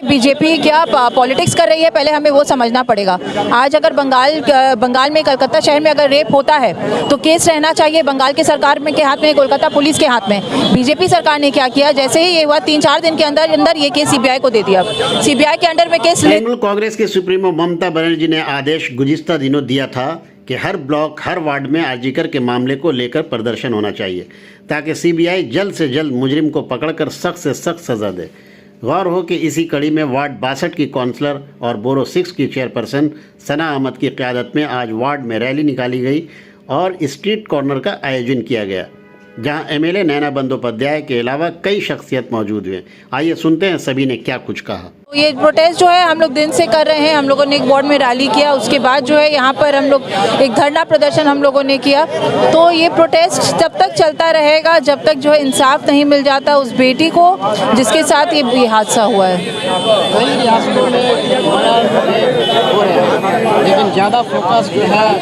BJP क्या politics कर रही है, पहले हमें वो समझना पड़ेगा। आज अगर बंगाल में कलकत्ता शहर में अगर रेप होता है तो केस रहना चाहिए बंगाल की सरकार में के हाथ में, कोलकाता पुलिस के हाथ में। बीजेपी सरकार ने क्या किया, जैसे ही ये हुआ 3-4 दिन के अंदर ये केस सीबीआई को दे दिया। सीबीआई के अंडर में केस तृणमूल कांग्रेस के सुप्रीमो ममता बनर्जी ने आदेश गुज़िश्ता दिनों दिया था कि हर ब्लॉक हर वार्ड में आरजीकर के मामले को लेकर प्रदर्शन होना चाहिए ताकि सीबीआई जल्द से जल्द मुजरिम को पकड़कर सख्त से सख्त सजा दे। गौर हो कि इसी कड़ी में वार्ड 62 की काउंसलर और बोरो 6 की चेयरपर्सन सना अहमद की क़यादत में आज वार्ड में रैली निकाली गई और स्ट्रीट कॉर्नर का आयोजन किया गया, जहां एमएलए नैना बंदोपाध्याय के अलावा कई शख्सियत मौजूद हुए। आइए सुनते हैं सभी ने क्या कुछ कहा। ये प्रोटेस्ट जो है हम लोग दिन से कर रहे हैं। हम लोगों ने एक वार्ड में रैली किया, उसके बाद जो है यहाँ पर हम लोग एक धरना प्रदर्शन हम लोगों ने किया। तो ये प्रोटेस्ट तब तक चलता रहेगा जब तक जो है इंसाफ नहीं मिल जाता उस बेटी को जिसके साथ ये हादसा हुआ है। लेकिन ज़्यादा फोकस जो है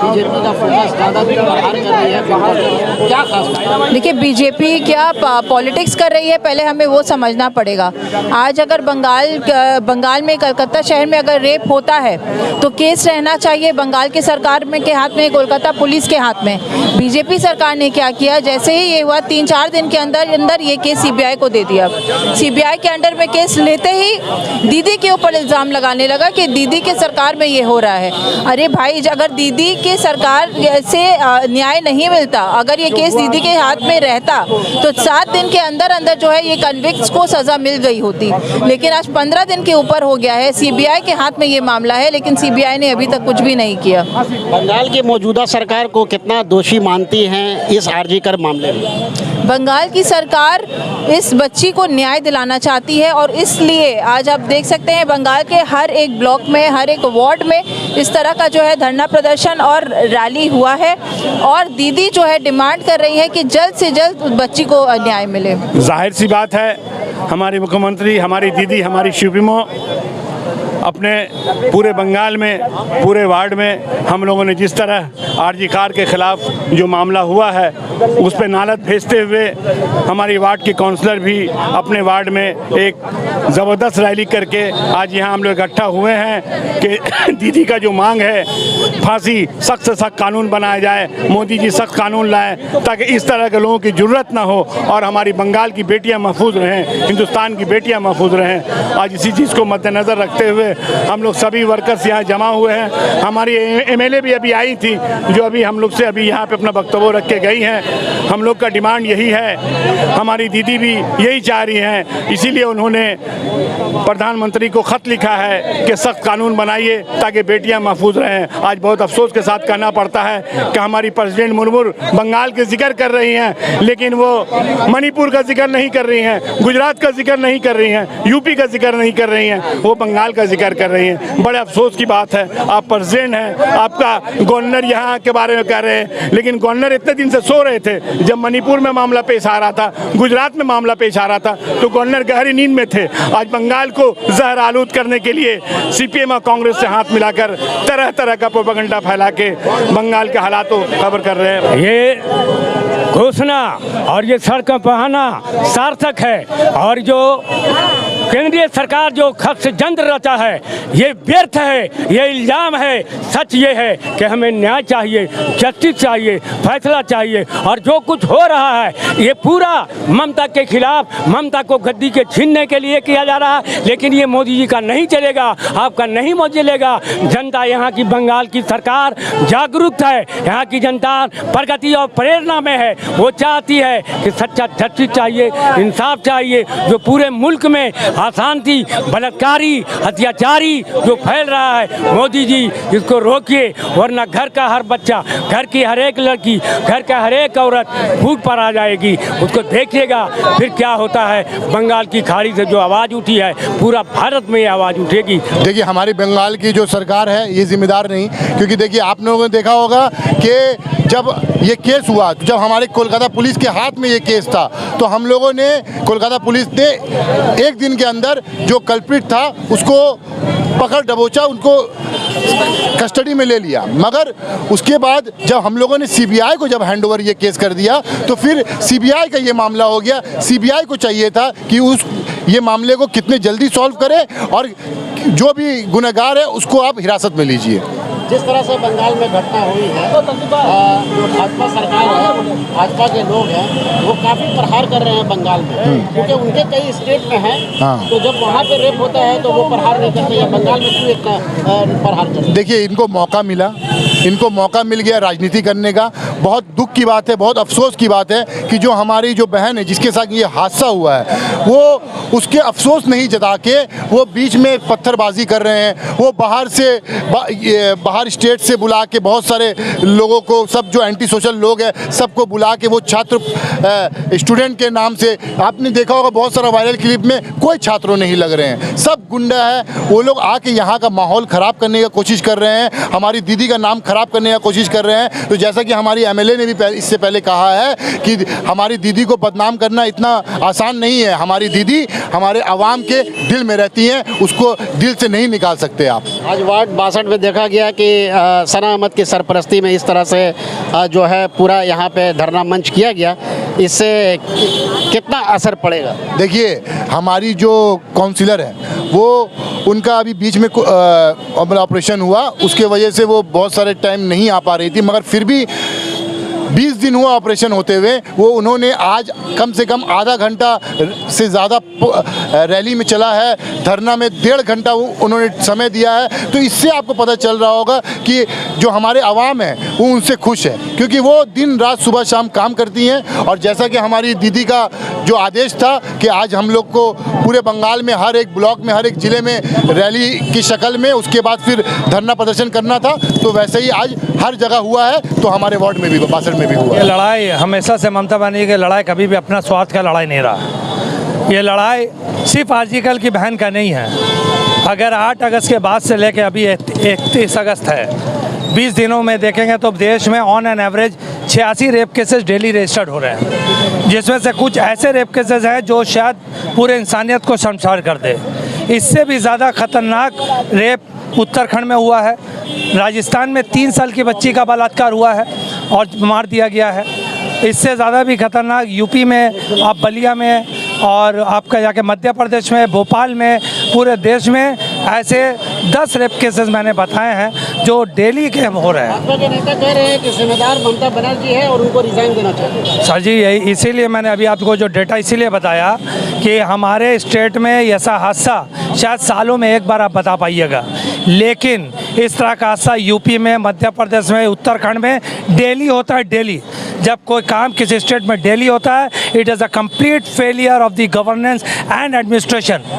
बीजेपी का फोकस ज़्यादा बाहर कर रही है, क्या खास? देखिए, बीजेपी क्या पॉलिटिक्स कर रही है, पहले हमें वो समझना पड़ेगा। आज अगर बंगाल में कलकत्ता शहर में अगर रेप होता है तो केस रहना चाहिए बंगाल की सरकार में के हाथ में, कोलकाता पुलिस के हाथ में। बीजेपी सरकार ने क्या किया, जैसे ही ये हुआ 3-4 दिन के अंदर ये केस सीबीआई को दे दिया। सीबीआई के अंडर में केस लेते ही दीदी के ऊपर इल्ज़ाम लगाने लगा कि दीदी के सरकार में ये हो रहा है। अरे भाई, अगर दीदी के सरकार से न्याय नहीं मिलता, अगर ये केस दीदी के हाथ में रहता तो 7 दिन के अंदर जो है ये कन्विक्ट्स को सज़ा मिल गई होती। लेकिन आज 15 दिन के ऊपर हो गया है, सीबीआई के हाथ में ये मामला है, लेकिन सीबीआई ने अभी तक कुछ भी नहीं किया। बंगाल की मौजूदा सरकार को कितना दोषी मानती हैं इस आरजीकर मामले में? बंगाल की सरकार इस बच्ची को न्याय दिलाना चाहती है और इसलिए आज आप देख सकते हैं बंगाल के हर एक ब्लॉक में, हर एक वार्ड में इस तरह का जो है धरना प्रदर्शन और रैली हुआ है और दीदी जो है डिमांड कर रही है कि जल्द से जल्द उस बच्ची को न्याय मिले। जाहिर सी बात है, हमारी मुख्यमंत्री, हमारी दीदी, हमारी सुप्रीमो अपने पूरे बंगाल में, पूरे वार्ड में हम लोगों ने जिस तरह आरजी कार के ख़िलाफ़ जो मामला हुआ है उस पर नालत भेजते हुए हमारी वार्ड की काउंसलर भी अपने वार्ड में एक ज़बरदस्त रैली करके आज यहाँ हम लोग इकट्ठा हुए हैं कि दीदी का जो मांग है फांसी, सख्त से सख्त कानून बनाया जाए, मोदी जी सख्त कानून लाएं ताकि इस तरह के लोगों की ज़रूरत ना हो और हमारी बंगाल की बेटियाँ महफूज रहें, हिंदुस्तान की बेटियाँ महफूज रहें। आज इसी चीज़ को मद्देनज़र रखते हुए हम लोग सभी वर्कर्स यहाँ जमा हुए हैं। हमारी एमएलए भी अभी आई थी जो अभी हम लोग से अभी यहाँ पे अपना वक्तव्य रख के गई हैं। हम लोग का डिमांड यही है, हमारी दीदी भी यही चाह रही हैं, इसीलिए उन्होंने प्रधानमंत्री को ख़त लिखा है कि सख्त कानून बनाइए ताकि बेटियाँ महफूज रहें। आज बहुत अफसोस के साथ कहना पड़ता है कि हमारी प्रेसिडेंट मुर्मू बंगाल के जिक्र कर रही हैं लेकिन वो मणिपुर का जिक्र नहीं कर रही हैं, गुजरात का जिक्र नहीं कर रही हैं, यूपी का जिक्र नहीं कर रही हैं, वो बंगाल का जिक्र कर रही हैं। बड़े अफसोस की बात है, आप प्रेसिडेंट हैं, आपका गवर्नर यहाँ के बारे में कह रहे हैं, लेकिन गवर्नर इतने दिन से सो रहे थे। जब मणिपुर में मामला पेश आ रहा था, गुजरात में मामला पेश आ रहा था तो गवर्नर गहरी नींद में थे। आज बंगाल को जहर आलूद करने के लिए सीपीएम और कांग्रेस से हाथ मिलाकर तरह तरह का प्रोपेगेंडा फैला के बंगाल के हालातों खबर कर रहे हैं। ये घोषणा और ये सड़कों पर आना सार्थक है और जो केंद्रीय सरकार जो खत से जंग रचा है ये व्यर्थ है, ये इल्ज़ाम है। सच ये है कि हमें न्याय चाहिए, जस्टिस चाहिए, फैसला चाहिए और जो कुछ हो रहा है ये पूरा ममता के खिलाफ, ममता को गद्दी के छीनने के लिए किया जा रहा है। लेकिन ये मोदी जी का नहीं चलेगा, आपका नहीं चलेगा। जनता यहाँ की बंगाल की सरकार जागरूक है, यहाँ की जनता प्रगति और प्रेरणा में है। वो चाहती है कि सच्चा जस्टिस चाहिए, इंसाफ चाहिए। जो पूरे मुल्क में अशांति, बलात्कारी, अत्याचारी जो फैल रहा है, मोदी जी इसको रोकिए वरना घर का हर बच्चा, घर की हर एक लड़की, घर का हर एक औरत भूख पर आ जाएगी। उसको देखिएगा फिर क्या होता है। बंगाल की खाड़ी से जो आवाज़ उठी है पूरा भारत में ये आवाज़ उठेगी। देखिए, हमारी बंगाल की जो सरकार है ये जिम्मेदार नहीं, क्योंकि देखिए आप लोगों ने देखा होगा कि जब ये केस हुआ, जब हमारे कोलकाता पुलिस के हाथ में ये केस था तो हम लोगों ने, कोलकाता पुलिस ने एक दिन के अंदर जो कल्प्रिट था उसको पकड़ दबोचा, उनको कस्टडी में ले लिया। मगर उसके बाद जब हम लोगों ने सीबीआई को जब हैंडओवर ये केस कर दिया तो फिर सीबीआई का ये मामला हो गया। सीबीआई को चाहिए था कि ये मामले को कितने जल्दी सॉल्व करे और जो भी गुनहगार है उसको आप हिरासत में लीजिए। जिस तरह से बंगाल में घटना हुई है, जो भाजपा सरकार है, भाजपा के लोग हैं, वो काफ़ी प्रहार कर रहे हैं बंगाल में, क्योंकि उनके कई स्टेट में हैं। हाँ। तो जब वहाँ पे रेप होता है तो वो प्रहार नहीं करते, या बंगाल में क्यों इतना प्रहार करते हैं? देखिए, इनको मौका मिल गया राजनीति करने का। बहुत दुख की बात है, बहुत अफसोस की बात है कि जो हमारी जो बहन है जिसके साथ ये हादसा हुआ है, वो उसके अफसोस नहीं जता के वो बीच में पत्थरबाजी कर रहे हैं। वो बाहर स्टेट से बुला के बहुत सारे लोगों को, सब जो एंटी सोशल लोग हैं सबको बुला के वो छात्र स्टूडेंट के नाम से, आपने देखा होगा बहुत सारा वायरल क्लिप में, कोई छात्रों नहीं लग रहे हैं, सब गुंडा है। वो लोग आके यहाँ का माहौल ख़राब करने की कोशिश कर रहे हैं, हमारी दीदी का नाम ख़राब करने की कोशिश कर रहे हैं। तो जैसा कि हमारी एमएलए ने भी इससे पहले कहा है कि हमारी दीदी को बदनाम करना इतना आसान नहीं है। हमारी दीदी हमारे आवाम के दिल में रहती हैं, उसको दिल से नहीं निकाल सकते आप। आज वार्ड 62 में देखा गया कि सना अहमद की सरपरस्ती में इस तरह से जो है पूरा यहाँ पे धरना मंच किया गया, इससे कितना असर पड़ेगा? देखिए, हमारी जो काउंसिलर है वो उनका अभी बीच में ऑपरेशन हुआ, उसके वजह से वो बहुत सारे टाइम नहीं आ पा रही थी, मगर फिर भी 20 दिन हुआ ऑपरेशन होते हुए, वो उन्होंने आज कम से कम आधा घंटा से ज़्यादा रैली में चला है, धरना में 1.5 घंटा उन्होंने समय दिया है। तो इससे आपको पता चल रहा होगा कि जो हमारे आवाम है वो उनसे खुश है, क्योंकि वो दिन रात सुबह शाम काम करती हैं। और जैसा कि हमारी दीदी का जो आदेश था कि आज हम लोग को पूरे बंगाल में हर एक ब्लॉक में, हर एक ज़िले में रैली की शक्ल में, उसके बाद फिर धरना प्रदर्शन करना था, तो वैसे ही आज हर जगह हुआ है। तो हमारे वार्ड में भी, 62 में भी हुआ। ये लड़ाई हमेशा से ममता बनर्जी की लड़ाई कभी भी अपना स्वार्थ का लड़ाई नहीं रहा। ये लड़ाई सिर्फ आजकल की बहन का नहीं है। अगर 8 अगस्त के बाद से लेकर अभी 31 अगस्त है, 20 दिनों में देखेंगे तो देश में on an average 86 rape cases daily registered हो रहे हैं, जिसमें से कुछ ऐसे रेप केसेस हैं जो शायद पूरे इंसानियत को शर्मसार कर दे। इससे भी ज़्यादा खतरनाक रेप उत्तराखंड में हुआ है। राजस्थान में 3 साल की बच्ची का बलात्कार हुआ है और मार दिया गया है। इससे ज़्यादा भी खतरनाक यूपी में, आप बलिया में, और आपका जाके मध्य प्रदेश में, भोपाल में, पूरे देश में ऐसे 10 रेप केसेस मैंने बताए हैं जो डेली के हो रहे हैं। भाजपा के नेता कह रहे हैं कि जिम्मेदार ममता बनर्जी है और उनको रिजाइन देना चाहिए। सर जी, यही इसीलिए मैंने अभी आपको जो डेटा इसीलिए बताया कि हमारे स्टेट में ऐसा हादसा शायद सालों में एक बार आप बता पाइएगा, लेकिन इस तरह का हादसा यूपी में, मध्य प्रदेश में, उत्तराखंड में डेली होता है। डेली जब कोई काम किसी स्टेट में डेली होता है, it is a complete failure of the governance and administration.